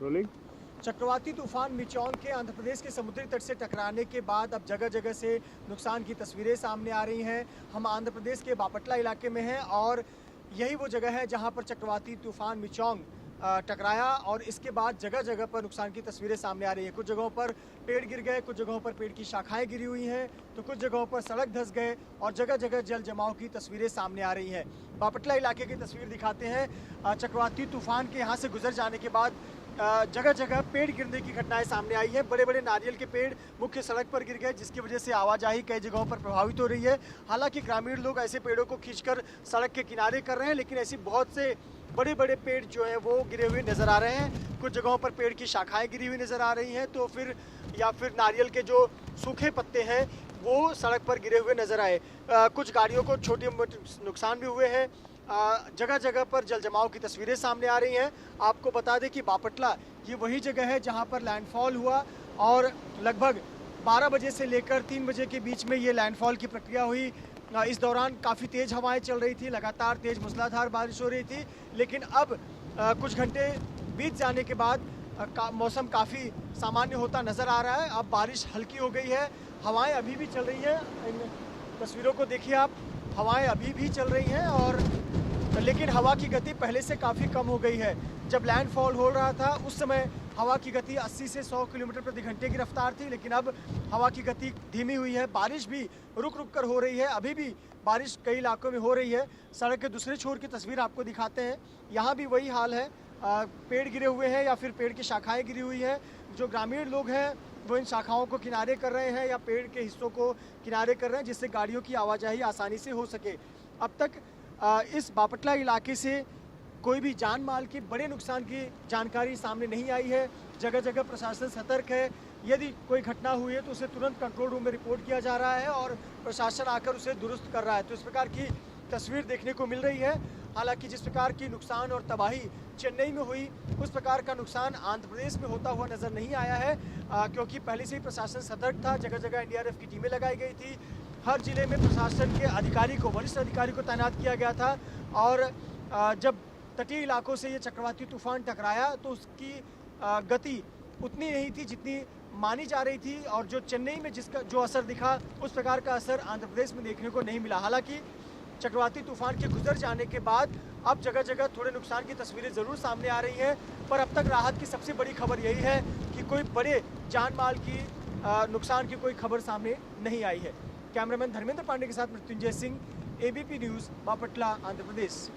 Rolling. चक्रवाती तूफान Michaung के आंध्र प्रदेश के समुद्री तट से टकराने के बाद अब जगह जगह से नुकसान की तस्वीरें सामने आ रही हैं। हम आंध्र प्रदेश के बापटला इलाके में हैं और यही वो जगह है जहां पर चक्रवाती तूफान मिचौंग टकराया और इसके बाद जगह जगह पर नुकसान की तस्वीरें सामने आ रही है। कुछ जगहों पर पेड़ गिर गए, कुछ जगहों पर पेड़ की शाखाएं गिरी हुई हैं, तो कुछ जगहों पर सड़क धंस गए और जगह जगह जल जमाव की तस्वीरें सामने आ रही हैं। बापटला इलाके की तस्वीर दिखाते हैं। चक्रवाती तूफान के यहाँ से गुजर जाने के बाद जगह जगह पेड़ गिरने की घटनाएं सामने आई हैं। बड़े बड़े नारियल के पेड़ मुख्य सड़क पर गिर गए, जिसकी वजह से आवाजाही कई जगहों पर प्रभावित हो रही है। हालांकि ग्रामीण लोग ऐसे पेड़ों को खींचकर सड़क के किनारे कर रहे हैं, लेकिन ऐसी बहुत से बड़े बड़े पेड़ जो है वो गिरे हुए नजर आ रहे हैं। कुछ जगहों पर पेड़ की शाखाएं गिरी हुई नजर आ रही हैं, तो फिर या फिर नारियल के जो सूखे पत्ते हैं वो सड़क पर गिरे हुए नजर आए। कुछ गाड़ियों को छोटे मोटे नुकसान भी हुए हैं। जगह जगह पर जल जमाव की तस्वीरें सामने आ रही हैं। आपको बता दें कि बापटला ये वही जगह है जहां पर लैंडफॉल हुआ और लगभग 12 बजे से लेकर 3 बजे के बीच में ये लैंडफॉल की प्रक्रिया हुई। इस दौरान काफ़ी तेज़ हवाएं चल रही थी, लगातार तेज़ मूसलाधार बारिश हो रही थी, लेकिन अब कुछ घंटे बीत जाने के बाद मौसम काफ़ी सामान्य होता नज़र आ रहा है। अब बारिश हल्की हो गई है, हवाएं अभी भी चल रही हैं। इन तस्वीरों को देखिए आप, हवाएं अभी भी चल रही हैं और लेकिन हवा की गति पहले से काफ़ी कम हो गई है। जब लैंडफॉल हो रहा था उस समय हवा की गति 80 से 100 किलोमीटर प्रति घंटे की रफ्तार थी, लेकिन अब हवा की गति धीमी हुई है। बारिश भी रुक रुक कर हो रही है, अभी भी बारिश कई इलाकों में हो रही है। सड़क के दूसरे छोर की तस्वीर आपको दिखाते हैं। यहाँ भी वही हाल है, पेड़ गिरे हुए हैं या फिर पेड़ की शाखाएँ गिरी हुई हैं। जो ग्रामीण लोग हैं वो इन शाखाओं को किनारे कर रहे हैं या पेड़ के हिस्सों को किनारे कर रहे हैं, जिससे गाड़ियों की आवाजाही आसानी से हो सके। अब तक इस बापटला इलाके से कोई भी जान माल के बड़े नुकसान की जानकारी सामने नहीं आई है। जगह जगह प्रशासन सतर्क है। यदि कोई घटना हुई है तो उसे तुरंत कंट्रोल रूम में रिपोर्ट किया जा रहा है और प्रशासन आकर उसे दुरुस्त कर रहा है। तो इस प्रकार की तस्वीर देखने को मिल रही है। हालांकि जिस प्रकार की नुकसान और तबाही चेन्नई में हुई, उस प्रकार का नुकसान आंध्र प्रदेश में होता हुआ नज़र नहीं आया है, क्योंकि पहले से ही प्रशासन सतर्क था। जगह जगह एनडीआरएफ की टीमें लगाई गई थी। हर जिले में प्रशासन के अधिकारी को, वरिष्ठ अधिकारी को तैनात किया गया था और जब तटीय इलाकों से ये चक्रवाती तूफान टकराया तो उसकी गति उतनी नहीं थी जितनी मानी जा रही थी और जो चेन्नई में जिसका जो असर दिखा उस प्रकार का असर आंध्र प्रदेश में देखने को नहीं मिला। हालांकि चक्रवाती तूफान के गुजर जाने के बाद अब जगह जगह थोड़े नुकसान की तस्वीरें ज़रूर सामने आ रही हैं, पर अब तक राहत की सबसे बड़ी खबर यही है कि कोई बड़े जान माल की नुकसान की कोई खबर सामने नहीं आई है। कैमरामैन धर्मेंद्र पांडे के साथ मृत्युंजय सिंह, एबीपी न्यूज़, बापटला, आंध्र प्रदेश।